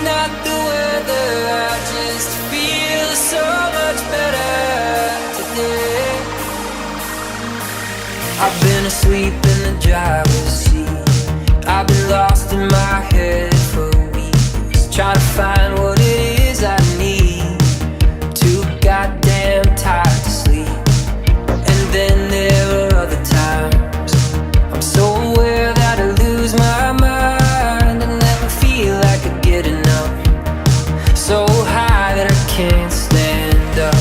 not the weather, I just feel so much better today. I've been asleep in the driver's seat, I've been lost in my head for weeks, trying to find what it is I need. Too goddamn tired to sleep. And then there are other times I'm so aware that I lose my mind and never feel like I get enough. So high that I can't stand up.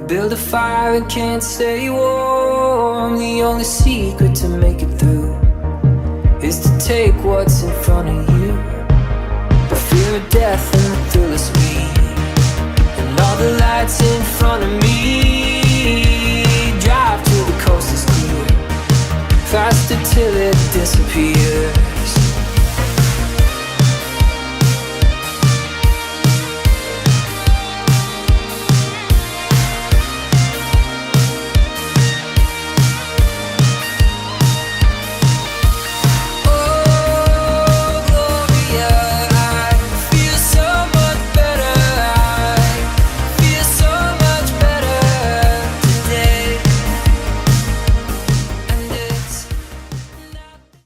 Build a fire and can't stay warm. The only secret to make it through is to take what's in front of you. The fear of death and the thrill of speed, and all the lights in front of me. Drive till the coast is clear, faster till it disappears.